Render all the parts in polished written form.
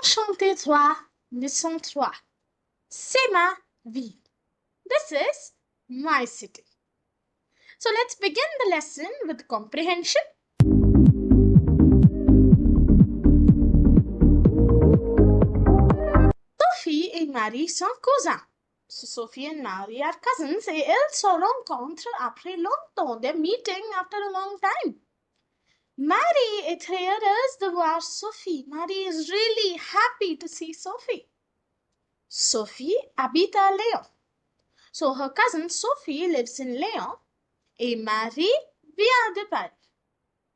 Enchanté 3, Leçon 3. C'est ma ville. This is my city. So let's begin the lesson with comprehension. Sophie et Marie sont cousins. So Sophie and Marie are cousins et elles se rencontrent après longtemps. They're meeting after a long time. Marie est très heureuse de voir Sophie. Marie is really happy to see Sophie. Sophie habite à Lyon. So her cousin Sophie lives in Lyon et Marie vient de Paris.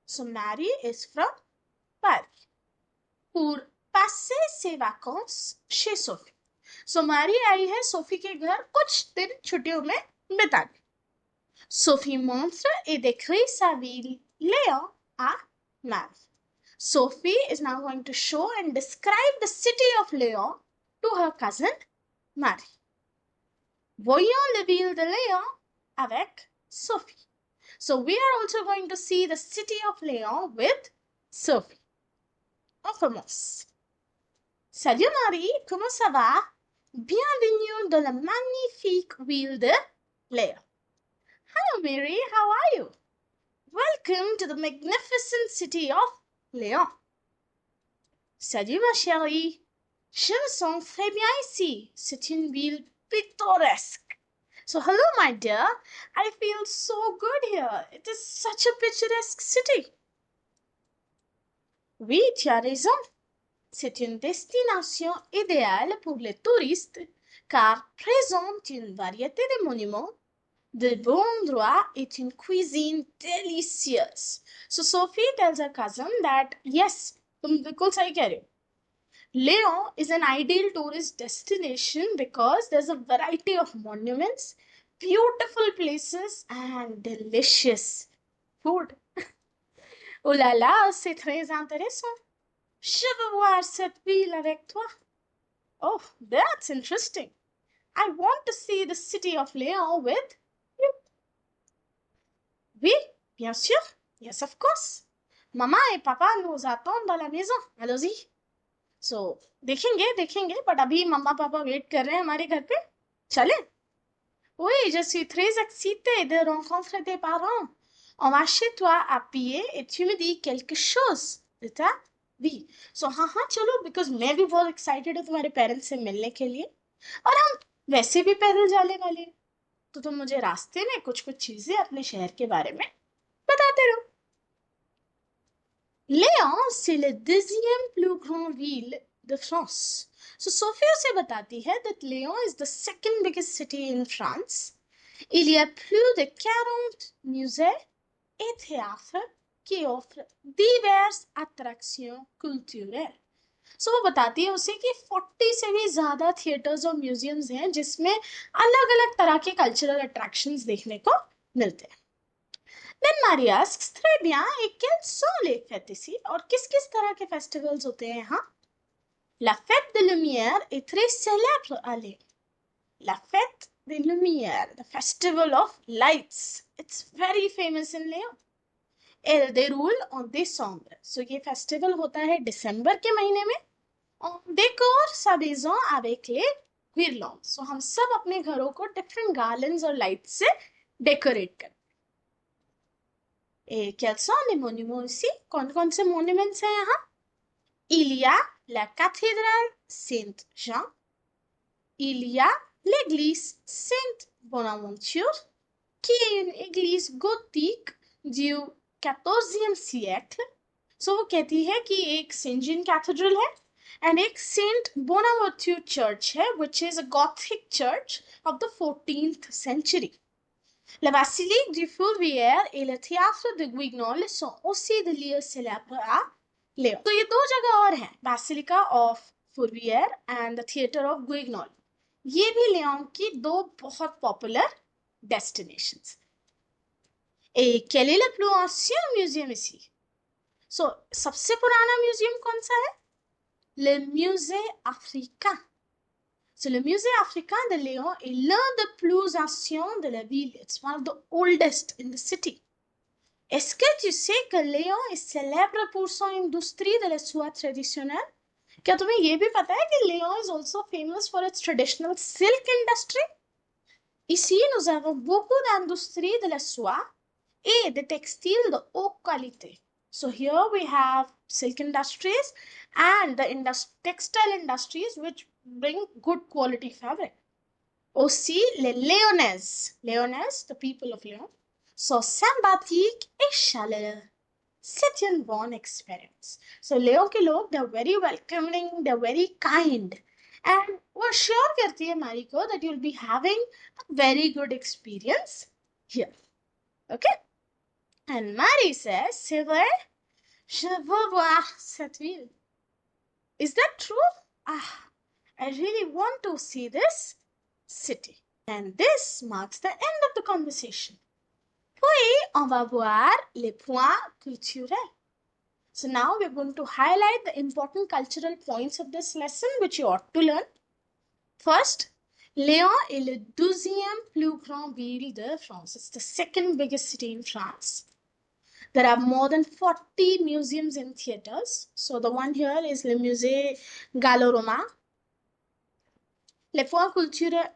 So Marie is from Paris. Pour passer ses vacances chez Sophie. So Marie आई है Sophie के घर कुछ दिन छुट्टियों में बिताने. Sophie montre et décrit sa ville Lyon à Marie. Sophie is now going to show and describe the city of Lyon to her cousin Marie. Voyons la ville de Lyon avec Sophie. So we are also going to see the city of Lyon with Sophie. On commence. Salut Marie, comment ça va? Bienvenue dans la magnifique ville de Lyon. Hello Mary, how are you? Welcome to the magnificent city of Lyon. Salut ma chérie, je me sens très bien ici. C'est une ville pittoresque. So hello my dear, I feel so good here. It is such a picturesque city. Oui, tu as raison. C'est une destination idéale pour les touristes car présente une variété de monuments, de bons endroits et une cuisine délicieuse. So Sophie tells her cousin that yes, तुम बिल्कुल सही कह रहे हो. Lyon is an ideal tourist destination because there's a variety of monuments, beautiful places and delicious food. Oh là là, c'est très intéressant. Je veux voir cette ville avec toi. Oh, that's interesting. I want to see the city of Lyon with you. Oui, bien sûr. Yes, of course. Maman et papa nous attendent dans la maison. Allons-y. So, देखेंगे, but अभी मम्मा पापा wait कर रहे हैं हमारे घर पे. चले? Oui, je suis très excitée de rencontrer tes parents. On va chez toi à pied et tu me dis quelque chose de ta vie. So हाँ चलो, because मैं भी बहुत excited हूँ तुम्हारे parents से मिलने के लिए. और हम वैसे भी पैदल जाने वाले हैं. तो तुम मुझे रास्ते में कुछ चीजें अपने शहर के बारे में बताते रहो. Lyon, c'est le deuxième plus grande ville de France. So Sophie उसे बताती है that Lyon is the second biggest city in France. Il y a plus de 40 musées et théâtres qui offrent diverses attractions culturelles. So वो बताती है उसे कि 40 से भी ज़्यादा थिएटर्स और म्यूजियम्स हैं जिसमें अलग-अलग तरह के कल्चरल अट्रैक्शंस देखने को मिलते हैं. Then Marie asks, très bien, et quelles sont les fêtes ici? और किस तरह के festivals होते हैं यहाँ? La fête des Lumières est très célèbre à Lyon. La fête des Lumières, the festival of lights. It's very famous in Lyon. Elle déroule en décembre. So ये festival होता है दिसंबर के महीने में. On décore sa maison avec les guirlandes. So हम सब अपने घरों को different garlands और lights से decorate करते हैं. Et quels sont les monuments ici? कौन से monuments हैं यहाँ? Il y a la cathédrale Saint-Jean. Il y a l'église Sainte-Bonaventure, qui est une église gothique du 14e siècle. So वो कहती है कि एक Saint Jean Cathedral है and एक Saint Bonaventure Church है, which is a Gothic church of the 14th century. La basilique du Fourvière et le théâtre de Guignol sont aussi des lieux célèbres à Lyon. तो ये दो जगह और हैं, Basilica of Fourvière and the Theatre of Guignol. ये भी Leone की दो बहुत popular destinations. Et quel est le plus ancien muséum ici? So सबसे पुराना म्यूजियम कौन सा है? Le musée africain. So le musée africain de Lyon est l'un des plus anciens de la ville. It's one of the oldest in the city. Est-ce que tu sais que Lyon est célèbre pour son industrie de la soie traditionnelle? क्या तुम्हें ये भी पता है कि Lyon is also famous for its traditional silk industry? Ici, nous avons beaucoup d'industries de la soie et de textiles de haute qualité. So here we have silk industries and the textile industries which bring good quality fabric. Aussi, les Lyonnais, the people of Lyon, sont sympathiques et chaleureux. C'est une bonne experience. So Lyon के लोग, they're very welcoming, they're very kind. And वो sure करती है मारी को that you'll be having a very good experience here. Okay? And Marie says, c'est vrai, je veux voir cette ville. Is that true? I really want to see this city. And this marks the end of the conversation. Puis, on va voir les points culturels. So now we're going to highlight the important cultural points of this lesson which you ought to learn. First, Lyon est le 12e plus grand ville de France. It's the second biggest city in France. There are more than 40 museums and theaters. So the one here is le Musée Gallo-Romain. Les points culturels.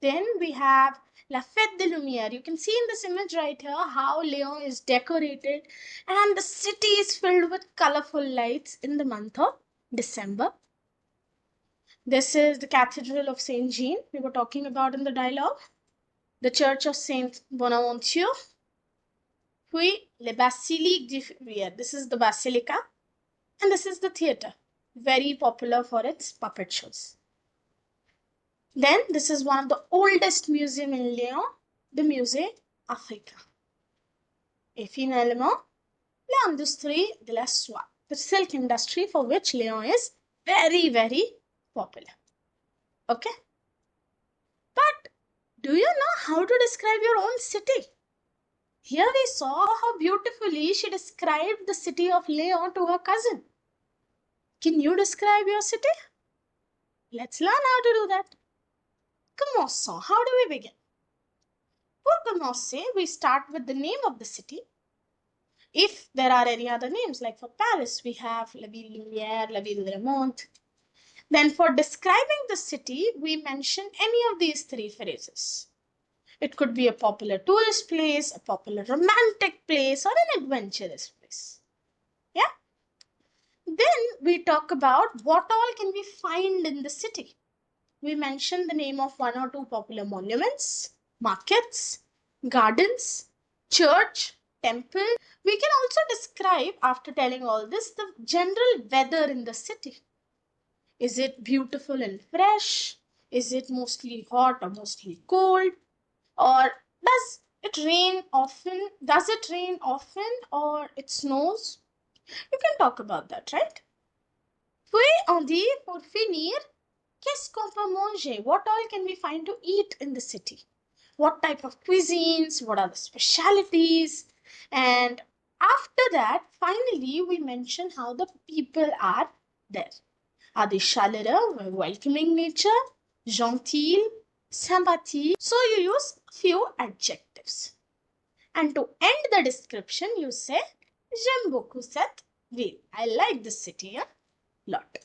Then we have La Fête des Lumières. You can see in this image right here how Lyon is decorated and the city is filled with colorful lights in the month of December. This is the Cathedral of Saint Jean we were talking about in the dialogue. The Church of Saint Bonaventure. Puis, Le Basilique du Fouvier. This is the Basilica. And this is the theater. Very popular for its puppet shows. Then, this is one of the oldest museums in Lyon, the Musée Africain. Et finalement, l'industrie de la soie, the silk industry for which Lyon is very, very popular. Okay? But, do you know how to describe your own city? Here we saw how beautifully she described the city of Lyon to her cousin. Can you describe your city? Let's learn how to do that. Commençons. How do we begin? Pour commencer, we start with the name of the city. If there are any other names, like for Paris, we have La Ville Lumière, La Ville Remonte. Then for describing the city, we mention any of these three phrases. It could be a popular tourist place, a popular romantic place, or an adventurous place. Yeah? Then we talk about what all can we find in the city. We mention the name of one or two popular monuments, markets, gardens, church, temple. We can also describe, after telling all this, the general weather in the city. Is it beautiful and fresh? Is it mostly hot or mostly cold? Or does it rain often? Does it rain often or it snows? You can talk about that, right? Puis on dit, pour finir, qu'est-ce qu'on peut manger? What all can we find to eat in the city? What type of cuisines? What are the specialities? And after that, finally, we mention how the people are there. Are they chaleureux, welcoming nature, gentil, sympathique? So you use few adjectives. And to end the description, you say, j'aime beaucoup cette ville. I like this city a lot.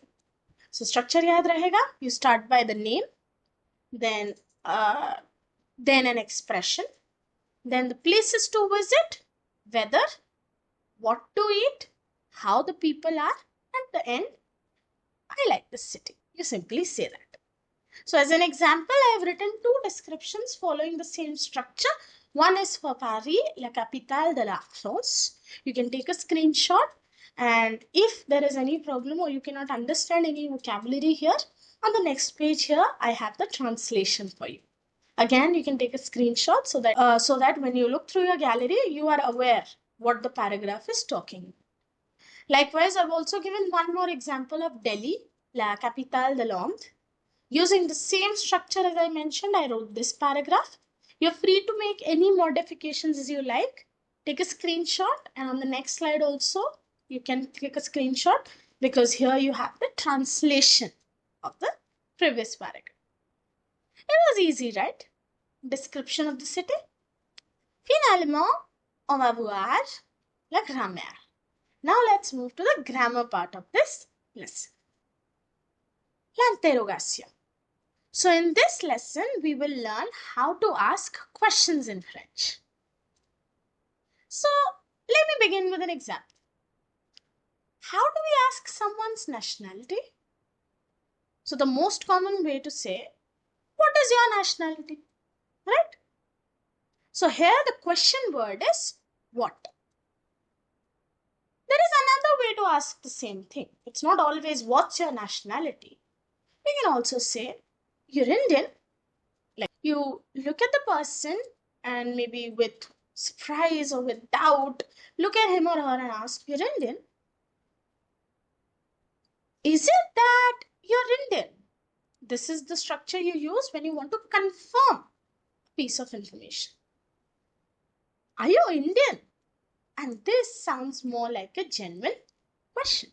So structure yaad rahega. You start by the name, then an expression, then the places to visit, weather, what to eat, how the people are, at the end, I like this city. You simply say that. So as an example, I have written two descriptions following the same structure. One is for Paris, la capitale de la France. You can take a screenshot, and if there is any problem or you cannot understand any vocabulary here, on the next page here, I have the translation for you. Again, you can take a screenshot so that when you look through your gallery, you are aware what the paragraph is talking. Likewise, I've also given one more example of Delhi, la capitale de l'Inde. Using the same structure as I mentioned, I wrote this paragraph. You're free to make any modifications as you like. Take a screenshot, and on the next slide also, you can click a screenshot because here you have the translation of the previous paragraph. It was easy, right? Description of the city. Finalement, on va voir la grammaire. Now let's move to the grammar part of this lesson. l'interrogation. So in this lesson, we will learn how to ask questions in French. So let me begin with an example. How do we ask someone's nationality? So the most common way to say, what is your nationality? Right? So here the question word is what. There is another way to ask the same thing. It's not always what's your nationality. We can also say, you're Indian. Like you look at the person and maybe with surprise or with doubt, look at him or her and ask, you're Indian? Is it that you're Indian? This is the structure you use when you want to confirm a piece of information. Are you Indian? And this sounds more like a genuine question.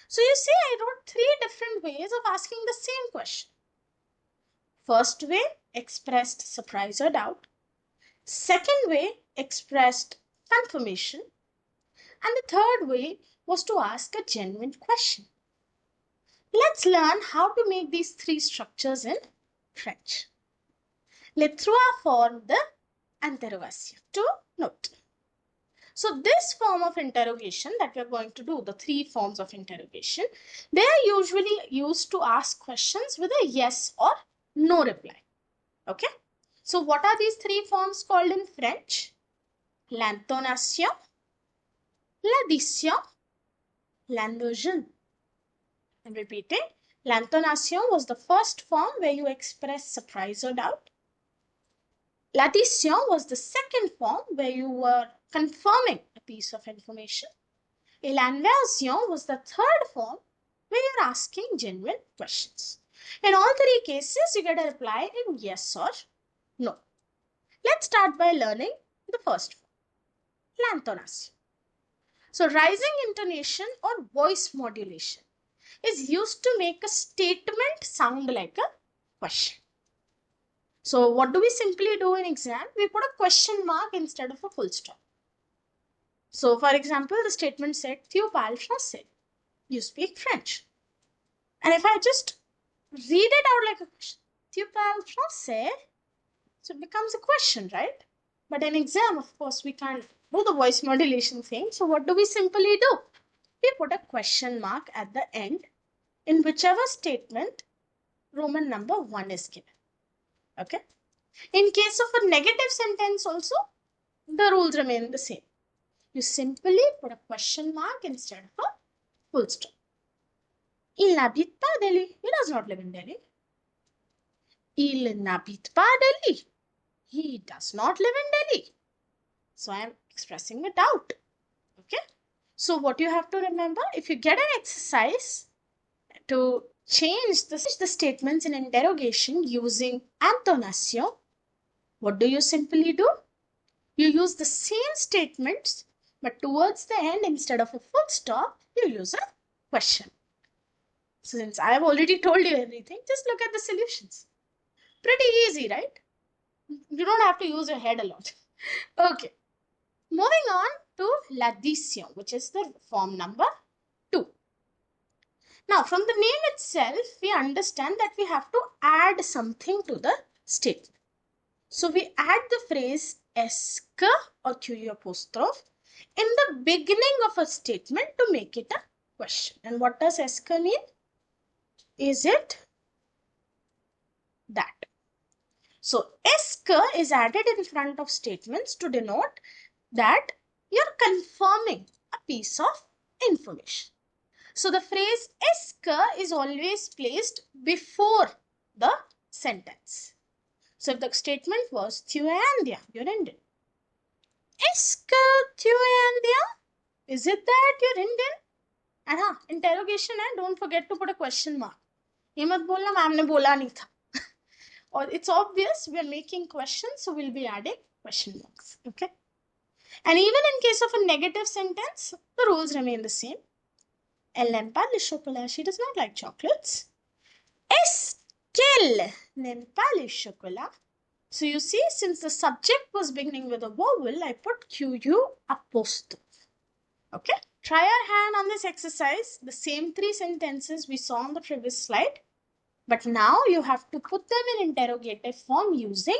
So you see, I wrote 3 different ways of asking the same question. First way expressed surprise or doubt. Second way expressed confirmation. And the third way was to ask a genuine question. Let's learn how to make these 3 structures in French. Les trois formes d'interrogation. To note. So this form of interrogation that we are going to do, the 3 forms of interrogation, they are usually used to ask questions with a yes or no reply. Okay? So what are these 3 forms called in French? L'intonation, l'addition, l'analogie. I'm repeating. L'intonation was the first form where you express surprise or doubt. L'addition was the second form where you were confirming a piece of information. Et l'inversion was the third form where you're asking genuine questions. In all 3 cases, you get a reply in yes or no. Let's start by learning the first form, l'intonation. So rising intonation or voice modulation is used to make a statement sound like a question. So what do we simply do in exam? We put a question mark instead of a full stop. So for example, the statement said, tu parles français. You speak French. And if I just read it out like a question, tu parles français, so it becomes a question, right? But in exam, of course, we can't do the voice modulation thing. So what do we simply do? We put a question mark at the end in whichever statement Roman number 1 is given. Okay? In case of a negative sentence also, the rules remain the same. You simply put a question mark instead of a full stop. Il n'habite pas Delhi. He does not live in Delhi. Il n'habite pas Delhi. He does not live in Delhi. So I am expressing a doubt. Okay? So what you have to remember, if you get an exercise to change the statements in interrogation using intonation, what do you simply do? You use the same statements, but towards the end, instead of a full stop, you use a question. So since I have already told you everything, just look at the solutions. Pretty easy, right? You don't have to use your head a lot. Okay. Moving on to l'addition, which is the form number 2. Now, from the name itself, we understand that we have to add something to the statement. So we add the phrase est-ce que or QU apostrophe in the beginning of a statement to make it a question. And what does est-ce que mean? Is it that? So est-ce que is added in front of statements to denote that you're confirming a piece of information. So the phrase est-ce que is always placed before the sentence. So if the statement was tu es indien, you're Indian. Est-ce que tu es indien? Is it that you're Indian? And interrogation hai, don't forget to put a question mark. Ye mat bolna ma'am ne bola nahi tha. Or it's obvious we are making questions, so we'll be adding question marks. Okay. And even in case of a negative sentence, the rules remain the same. Elle n'aime pas le chocolat. She does not like chocolates. Est-ce qu'elle n'aime pas le chocolat? So you see, since the subject was beginning with a vowel, I put QU apostrophe. Okay. Try your hand on this exercise. The same 3 sentences we saw on the previous slide. But now you have to put them in interrogative form using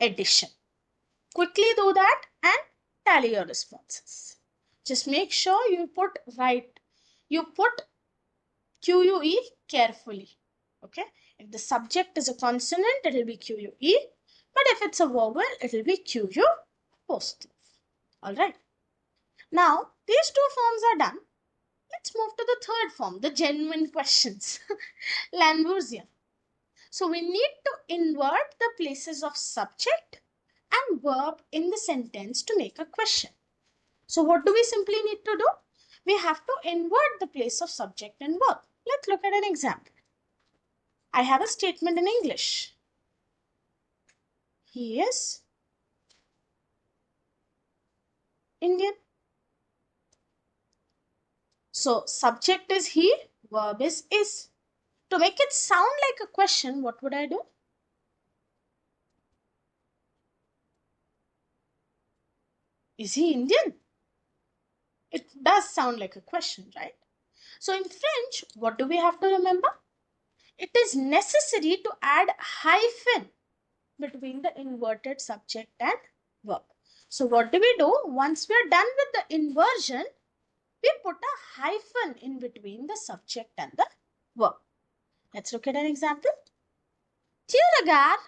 addition. Quickly do that and tally your responses. Just make sure you put QUE carefully. Okay. If the subject is a consonant, it will be QUE. But if it's a vowel, it will be QU apostrophe. Alright. Now, these 2 forms are done. Let's move to the third form, the genuine questions. Langusia. So we need to invert the places of subject and verb in the sentence to make a question. So what do we simply need to do? We have to invert the place of subject and verb. Let's look at an example. I have a statement in English. He is Indian. So subject is he, verb is. To make it sound like a question, what would I do? Is he Indian? It does sound like a question, right? So in French, what do we have to remember? It is necessary to add hyphen between the inverted subject and verb. So what do we do? Once we are done with the inversion, we put a hyphen in between the subject and the verb. Let's look at an example. Tu regardes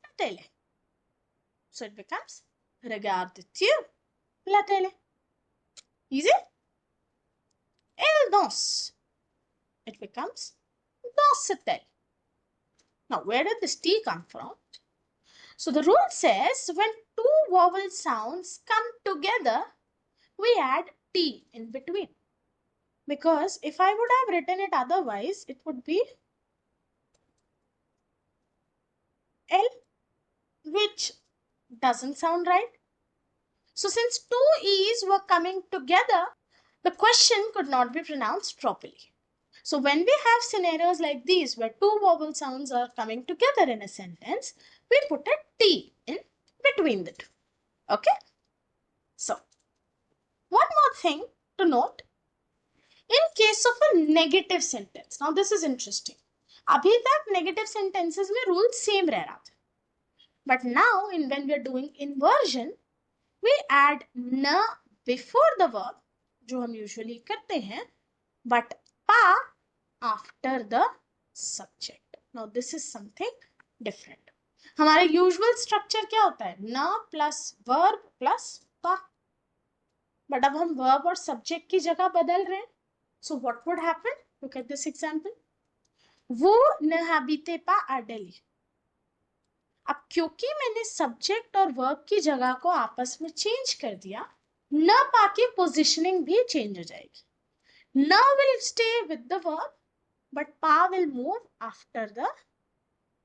la télé. So it becomes regardes-tu la télé. Easy? Elle danse. It becomes danse-t-elle. Now, where did this T come from? So the rule says when 2 vowel sounds come together, we add T in between. Because if I would have written it otherwise, it would be L, which doesn't sound right. So since 2 E's were coming together, the question could not be pronounced properly. So when we have scenarios like these where 2 vowel sounds are coming together in a sentence, we put a T in between the 2. Okay? So, one more thing to note. In case of a negative sentence, now this is interesting. अभी तक negative sentences में rule same रह रहा था. But now, when we are doing inversion, we add न before the verb, जो हम usually करते हैं, but pa after the subject. Now, this is something different. हमारा usual structure क्या होता है? न plus verb plus pa. But अब हम verb और subject की जगह बदल रहे हैं. So what would happen? Look at this example. Vous ne habitez pas à Delhi. अब क्योंकि मैंने subject और verb की जगह को आपस में change कर दिया, न पा की positioning भी change हो जाएगी. न will stay with the verb, but pa will move after the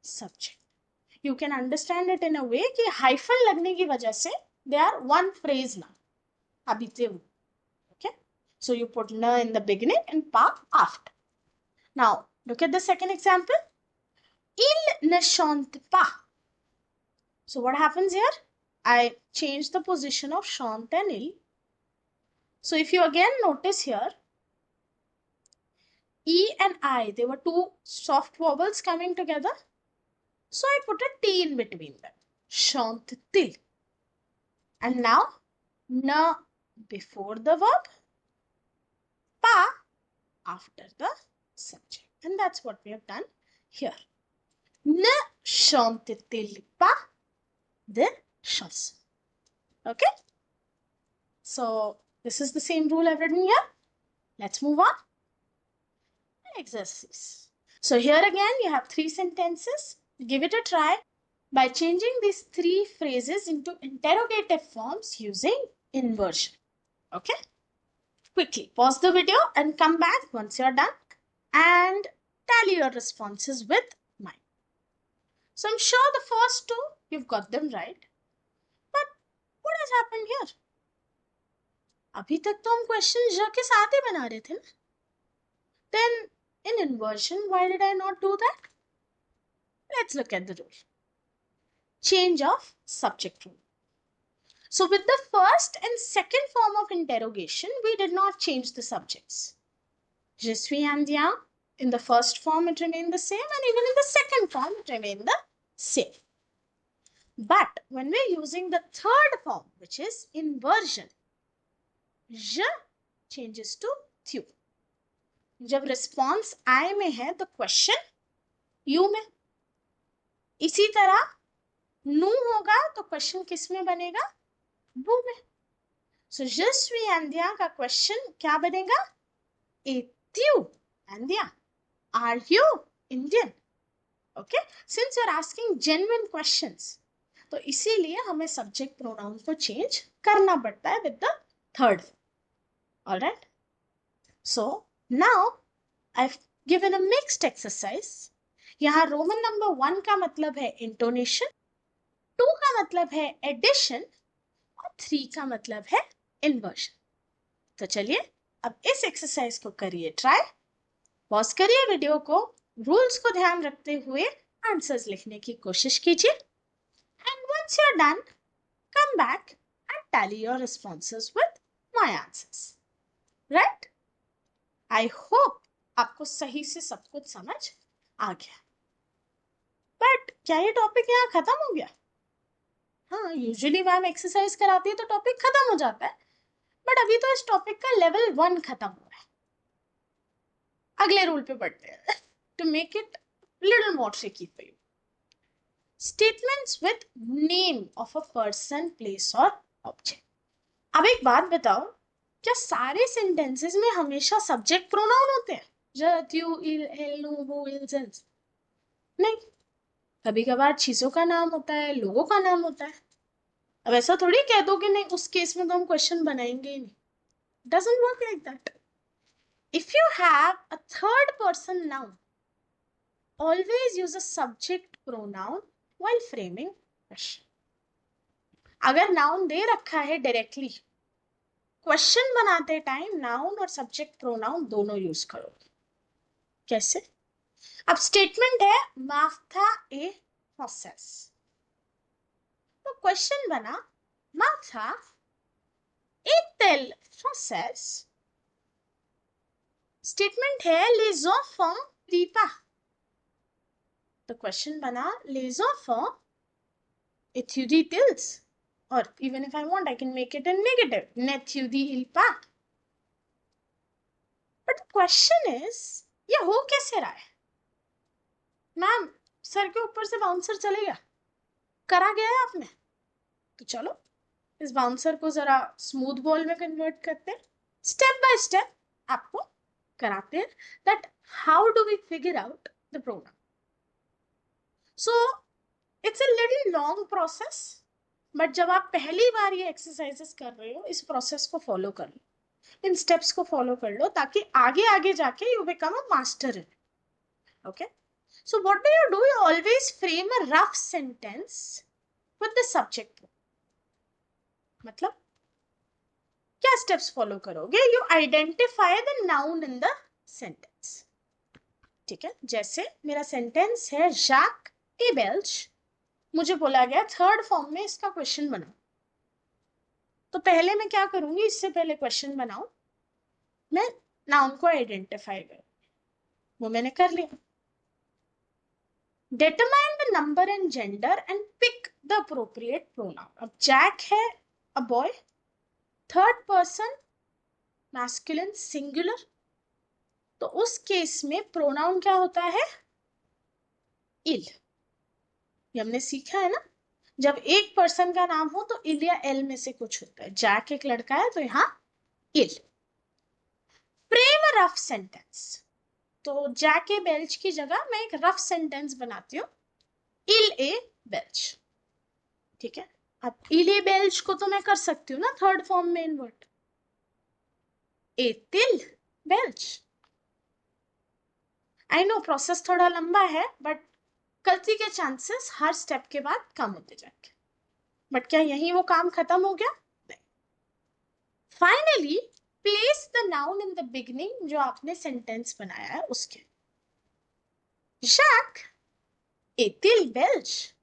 subject. You can understand it in a way कि hyphen लगने की वजह से they are one phrase now. habite vous. Okay? So you put na in the beginning and pa after. Now, look at the second example. Il ne chante pas. So what happens here? I change the position of chante and il. So if you again notice here, E and I, they were 2 soft vowels coming together. So I put a T in between them. Chante-t-il. And now, na before the verb, pa after the subject. And that's what we have done here. Ne chante-t-il pas de chansons? Okay? So, this is the same rule I've written here. Let's move on. Exercise. So, here again, you have 3 sentences. Give it a try by changing these 3 phrases into interrogative forms using inversion. Okay? Quickly pause the video and come back once you're done and tally your responses with mine. So I'm sure the first 2, you've got them right. But what has happened here? अभी तक तो हम question j के साथ ही बना रहे थे ना? Then in inversion, why did I not do that? Let's look at the rule. Change of subject rule. So with the first and second form of interrogation, we did not change the subjects. Je suis indien, in the first form it remained the same, and even in the second form it remained the same. But when we're using the third form, which is inversion, je changes to tu. जब response I में है तो question you में. इसी तरह nu होगा तो question किस में बनेगा? वो में. So je suis indien का question क्या बनेगा? Es-tu indien? Are you Indian? Okay? Since you're asking genuine questions, तो इसीलिए हमें subject pronoun को change करना पड़ता है with the third. Alright? So now I've given a mixed exercise. यहाँ Roman number 1 का मतलब है intonation, 2 का मतलब है addition और 3 का मतलब है inversion. तो चलिए अब इस एक्सरसाइज को करिए ट्राई. पॉज करिए वीडियो को, रूल्स को ध्यान रखते हुए आंसर्स लिखने की कोशिश कीजिए. And once you are done, come back and tally your responses with my answers. Right? I hope आपको सही से सब कुछ समझ आ गया. बट क्या ये टॉपिक यहाँ खत्म हो गया? हाँ, यूजुअली मैम एक्सरसाइज कराती है तो टॉपिक खत्म हो जाता है, बट अभी तो इस टॉपिक का लेवल 1 खत्म हो रहा है. अगले रूल पे बढ़ते हैं to make it little more tricky for you. Statements with name of a person, place और ऑब्जेक्ट. अब एक बात बताओ, क्या सारे सेंटेंसेस में हमेशा सब्जेक्ट प्रोनाउन होते हैं? ज, त्यू, इल, एल, नु, वो, इल, सेंस? नहीं. कभी कभार चीजों का नाम होता है, लोगों का नाम होता है. अब ऐसा थोड़ी कह दो कि नहीं उस केस में तो हम क्वेश्चन बनाएंगे ही नहीं. Doesn't work like that. If you have a third person noun, always use a subject pronoun while framing question. अगर noun दे रखा है directly, question बनाते टाइम noun और subject pronoun दोनों यूज करोगे. कैसे? अब स्टेटमेंट है Martha a process. तो क्वेश्चन बना Martha est-elle française? स्टेटमेंट है les enfants vivent pas. तो क्वेश्चन बना les enfants étudient-ils? Or even if I want, I can make it in negative. n'étudient-ils pas? But the question is, ये हो कैसे रहा है? मैम, सर के ऊपर से बाउंसर चलेगा? करा गया है आपने? तो चलो इस बाउंसर को जरा स्मूथ बॉल में कन्वर्ट करते हैं. स्टेप बाय स्टेप आपको कराते हैं that how do we figure out the pronoun. So it's a little long process, but जब आप पहली बार ये एक्सरसाइजेस कर रहे हो, इस प्रोसेस को फॉलो कर लो, इन स्टेप्स को फॉलो कर लो, ताकि आगे आगे जाके you become a master in it. Okay? So what do? You always frame a rough sentence with the subject. मतलब क्या स्टेप्स फॉलो करोगे? You identify the noun in the sentence. ठीक है, जैसे मेरा सेंटेंस है जैक ए बेल्च. मुझे बोला गया थर्ड फॉर्म में इसका क्वेश्चन बनाओ. तो पहले मैं क्या करूंगी? इससे पहले क्वेश्चन बनाओ, मैं नाउन को आइडेंटिफाई करूं. वो मैंने कर लिया. Determine the number and gender and pick the appropriate pronoun. अब जैक है a boy, third person masculine singular, तो उस केस में प्रोनाउन क्या होता है? इल. ये हमने सीखा है ना, जब एक पर्सन का नाम हो तो इल या एल में से कुछ होता है. जैक एक लड़का है तो यहाँ इल. Frame a rough sentence. तो जैक ए बेल्च की जगह मैं एक रफ सेंटेंस बनाती हूँ, इल ए बेल्च. ठीक है, अब इल ए बेल्च को तो मैं कर सकती हूँ ना थर्ड फॉर्म में इन्वर्ट, एतिल बेल्च. आई नो प्रोसेस थोड़ा लंबा है, बट गलती के चांसेस हर स्टेप के बाद कम होते जाएंगे. बट क्या यही वो काम खत्म हो गया? नहीं. Finally place the noun in the beginning, जो आपने सेंटेंस बनाया है उसके. जैक एतिल बेल्च,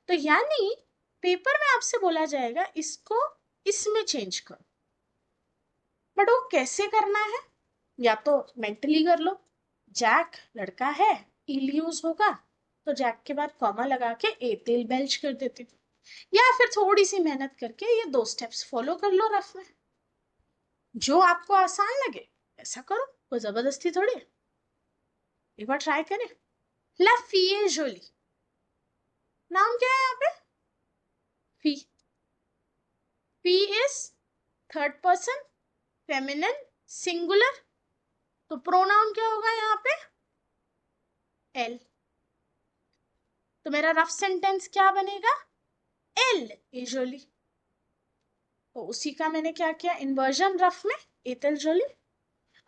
तो यानी पेपर में आपसे बोला जाएगा इसको इसमें चेंज करो, बट वो कैसे करना है? या तो मेंटली कर लो, जैक लड़का है, इल यूज होगा तो जैक के बाद कॉमा लगा के एतिल बेल्च कर देते हो, या फिर थोड़ी सी मेहनत करके ये 2 स्टेप्स फॉलो कर लो रफ में। जो आपको आसान लगे ऐसा करो, कोई जबरदस्ती थोड़ी है। एक बार ट्राई करें। ला फीए जोली, नाम क्या है यहाँ पे? फी। फी is third person feminine singular, तो प्रोनाउन क्या होगा यहाँ पे? एल। तो मेरा रफ सेंटेंस क्या बनेगा? L usually. तो उसी का मैंने क्या किया, इन्वर्जन रफ में एतल जोली,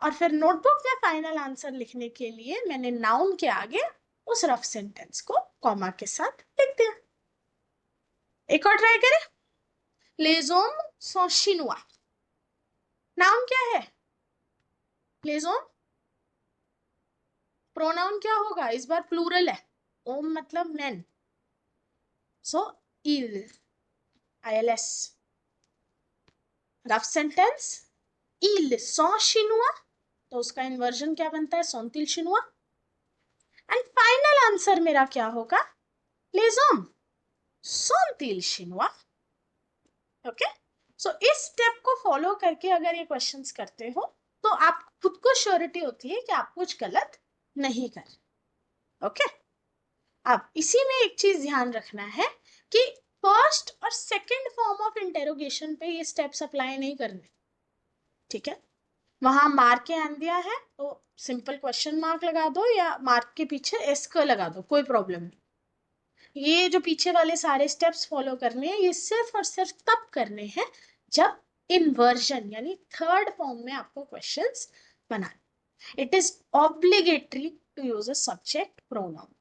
और फिर नोटबुक में फाइनल आंसर लिखने के लिए मैंने नाउन के आगे उस रफ सेंटेंस को कॉमा के साथ लिख दिया। एक और ट्राई करें। लेजोन सो शिनुआ, नाउन क्या है? लेजोन। प्रोनाउन क्या होगा? इस बार प्लूरल है, ओम मतलब मैन, सो इल, ILS। रफ सेंटेंस इल सो शिनुआ, तो उसका इन्वर्जन क्या बनता है? सोंतिल शिनुआ। एंड फाइनल आंसर मेरा क्या होगा? लेजोन सोंतिल शिनुआ। ओके, सो इस स्टेप को फॉलो करके अगर ये क्वेश्चंस करते हो तो आप खुद को श्योरिटी होती है कि आप कुछ गलत नहीं कर। ओके, अब इसी में एक चीज ध्यान रखना है कि फर्स्ट और सेकंड फॉर्म ऑफ इंटेरोगेशन पे ये स्टेप्स अप्लाई नहीं करने, ठीक है? वहां मार्क के आन दिया है तो सिंपल क्वेश्चन मार्क लगा दो या मार्क के पीछे एस्क लगा दो, कोई प्रॉब्लम नहीं। ये जो पीछे वाले सारे स्टेप्स फॉलो करने हैं ये सिर्फ और सिर्फ तब करने हैं जब इन्वर्जन यानी थर्ड फॉर्म में आपको क्वेश्चंस बनाने। It is obligatory to use a subject pronoun.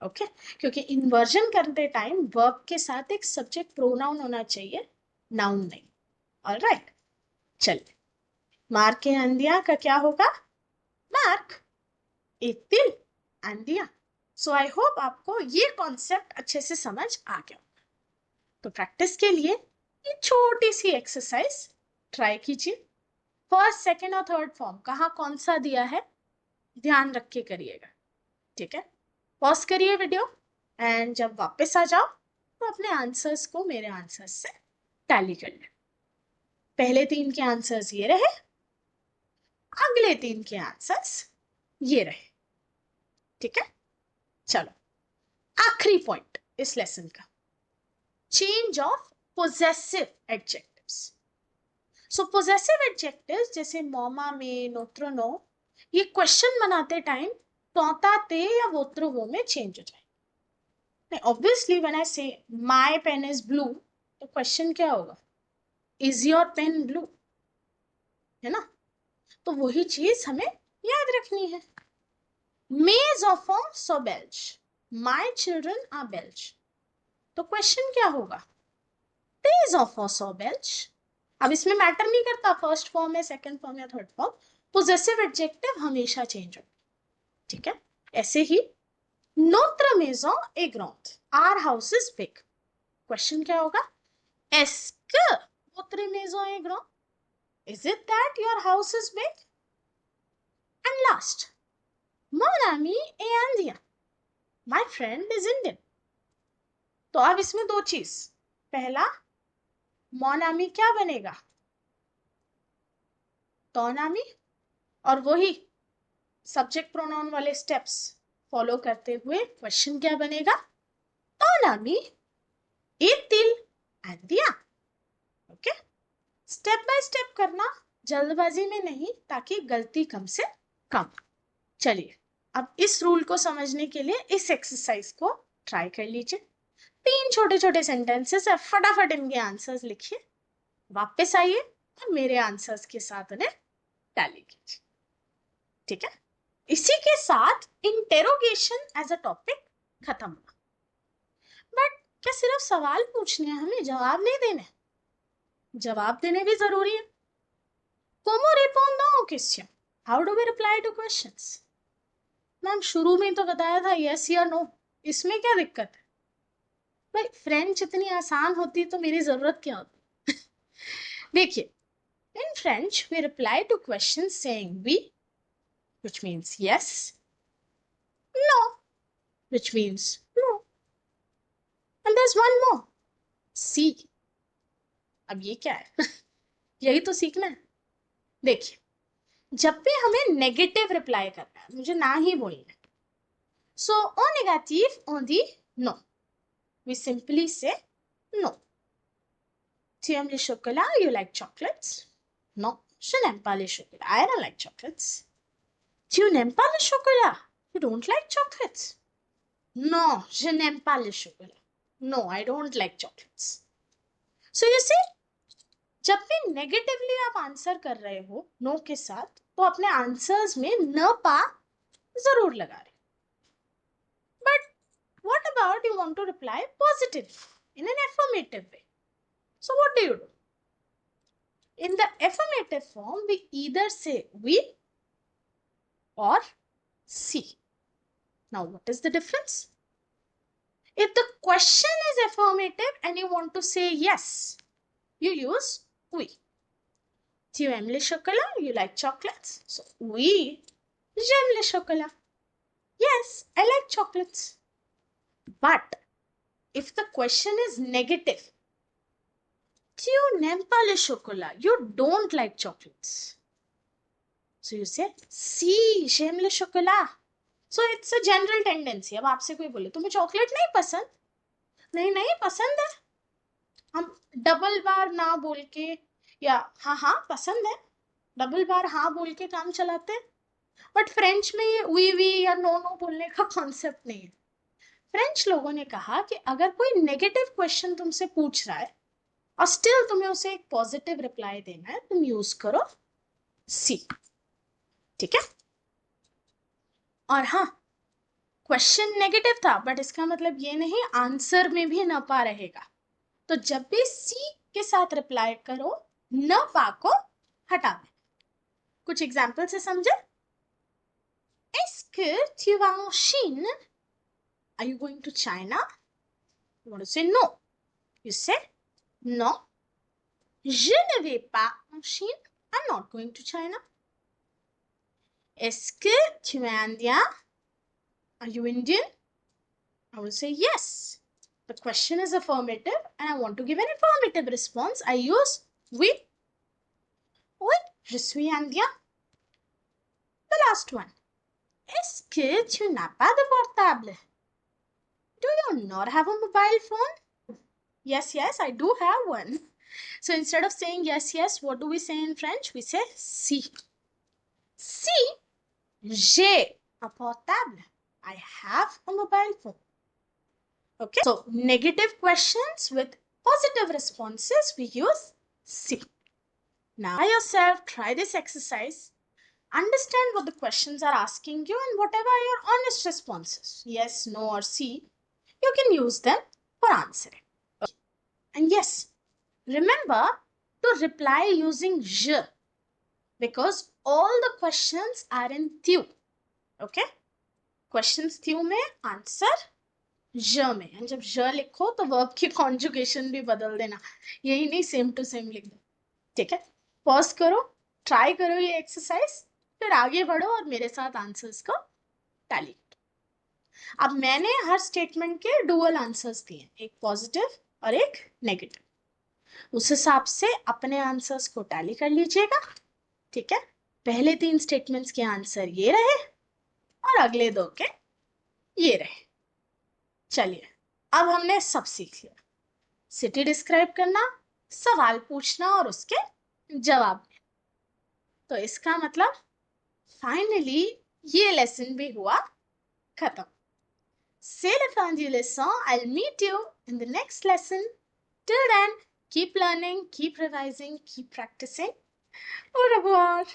Okay, क्योंकि इन्वर्जन करते टाइम वर्ब के साथ एक सब्जेक्ट प्रोनाउन होना चाहिए, नाउन नहीं। ऑलराइट, चलिए। मार्क के अंदिया का क्या होगा? मार्क इतिल अंदिया। सो आई होप आपको ये कॉन्सेप्ट अच्छे से समझ आ गया। तो प्रैक्टिस के लिए ये छोटी सी एक्सरसाइज ट्राई कीजिए। फर्स्ट सेकेंड और थर्ड फॉर्म कहाँ कौन सा दिया है ध्यान रख के करिएगा, ठीक है? पॉज करिए वीडियो एंड जब वापस आ जाओ तो अपने आंसर्स को मेरे आंसर्स से टैली कर ले। पहले 3 के आंसर्स ये रहे, अगले 3 के आंसर्स ये रहे, ठीक है? चलो, आखिरी पॉइंट इस लेसन का, change of possessive adjectives. So possessive adjectives जैसे मोमा में, नोत्र नो, ये क्वेश्चन बनाते टाइम तोता ते या वोत्र वो में चेंज हो जाए। ऑब्वियसली व्हेन आई से माय पेन इज ब्लू तो क्वेश्चन क्या होगा? इज योर पेन ब्लू, है ना? तो वही चीज हमें याद रखनी है। मेज ऑफो सो बेल्ज, माय चिल्ड्रन आर बेल्ज, तो क्वेश्चन क्या होगा? तेज ऑफो सो बेल्ज। अब इसमें मैटर नहीं करता फर्स्ट फॉर्म है, सेकंड फॉर्म या थर्ड फॉर्म, पोजेसिव एडजेक्टिव हमेशा चेंज हो, ठीक है? ऐसे ही notre maison est grande, our house is big, question क्या होगा? est-ce que votre maison est grande? Is it that your house is big? And last, mon ami est indien, my friend is Indian। तो अब इसमें 2 चीज, पहला mon ami क्या बनेगा? ton ami, और वही सब्जेक्ट प्रोनाउन वाले स्टेप्स फॉलो करते हुए क्वेश्चन क्या बनेगा? ton ami est-il indien? Okay, step by step करना, जल्दबाजी में नहीं, ताकि गलती कम से कम। चलिए, अब इस रूल को समझने के लिए इस एक्सरसाइज को ट्राई कर लीजिए। 3 छोटे छोटे सेंटेंसेस है, फटाफट इनके आंसर्स लिखिए, वापस आइए और मेरे आंसर्स के साथ उन्हें टैली कीजिए, ठीक है? इसी के साथ इंटेरोगेशन एज अ टॉपिक खत्म हुआ। बट क्या सिर्फ सवाल पूछने हैं, हमें जवाब नहीं देने? जवाब देने भी जरूरी है। ¿Cómo respondo? How do we reply to questions? Ma'am शुरू में तो बताया था यस या नो, इसमें क्या दिक्कत है? भाई फ्रेंच इतनी आसान होती तो मेरी जरूरत क्या होती? देखिए, in French we reply to questions saying oui, which means yes, no, which means no, and there's one more, si. अब ये क्या है? यही तो सीखना है. देखिए, जब भी हमें नेगेटिव रिप्लाई करना है, मुझे ना ही बोलना है, so au négatif on dit non. We simply say no. Tu aimes les chocolats? You like chocolates? Non, je n'aime pas les chocolats. I don't like chocolates. Tu n'aimes pas le chocolat? You don't like chocolates? Non, je n'aime pas le chocolat. No, I don't like chocolates. So you see, जब भी negatively आप answer कर रहे हो no के साथ, तो अपने आंसर्स में न पा जरूर लगा रहे. But what about you want to reply positive in an affirmative way? So what do you do? In the affirmative form, we either say we or si. Now, what is the difference? If the question is affirmative and you want to say yes, you use oui. Tu aimes les chocolats? You like chocolates? So, oui, j'aime les chocolats. Yes, I like chocolates. But if the question is negative, tu n'aimes pas le chocolat? You don't like chocolates. So you say, si, j'aime le chocolat. So it's a general tendency. अब आपसे कोई बोले तुम्हें chocolate नहीं पसंद? नहीं नहीं पसंद है. हम डबल बार ना बोल के या हाँ हाँ पसंद है डबल बार हाँ बोल के काम चलाते हैं. बट फ्रेंच में ये वी या नो नो बोलने का कॉन्सेप्ट नहीं है. फ्रेंच लोगों ने कहा कि अगर कोई नेगेटिव क्वेश्चन तुमसे पूछ रहा है और स्टिल तुम्हें उसे एक पॉजिटिव रिप्लाई देना है, तुम यूज करो सी. ठीक है. और हाँ, क्वेश्चन नेगेटिव था बट इसका मतलब ये नहीं आंसर में भी न पा रहेगा. तो जब भी सी के साथ रिप्लाई करो, न पा को हटा दे. कुछ एग्जाम्पल से समझे? Est-ce que tu vas en Chine? Are you going to China? You want to say no. You say non. Je ne vais pas en Chine. I'm not going to China. Est-ce que tu es indien? Are you Indian? I will say yes. The question is affirmative and I want to give an affirmative response. I use oui. Oui, je suis indien. The last one. Est-ce que tu n'as pas de portable? Do you not have a mobile phone? Yes, yes, I do have one. So instead of saying yes, yes, what do we say in French? We say si. Si, j'ai un portable. I have a mobile phone. Okay, so negative questions with positive responses, we use si. Now, by yourself, try this exercise. Understand what the questions are asking you and whatever are your honest responses, yes, no, or si, you can use them for answering. Okay. And yes, remember to reply using je because all the questions are in tu. Okay? Questions tu में, answer je में. And जब je लिखो तो verb की conjugation भी बदल देना. यही नहीं same to same लिख दो. ठीक है? Pause करो, try करो ये exercise, फिर आगे बढ़ो और मेरे साथ आंसर्स को टैली करो. अब मैंने हर स्टेटमेंट के डुअल आंसर्स दिए, एक पॉजिटिव और एक नेगेटिव. उस हिसाब से अपने आंसर्स को टैली कर लीजिएगा. ठीक है, पहले 3 स्टेटमेंट्स के आंसर ये रहे और अगले 2 के ये रहे. चलिए, अब हमने सब सीख लिया. सिटी डिस्क्राइब करना, सवाल पूछना और उसके जवाब देना. तो इसका मतलब फाइनली ये लेसन भी हुआ खत्म. C'est la fin du leçon. I'll meet you in the next lesson. Till then, keep learning, keep revising, keep practicing. Au revoir.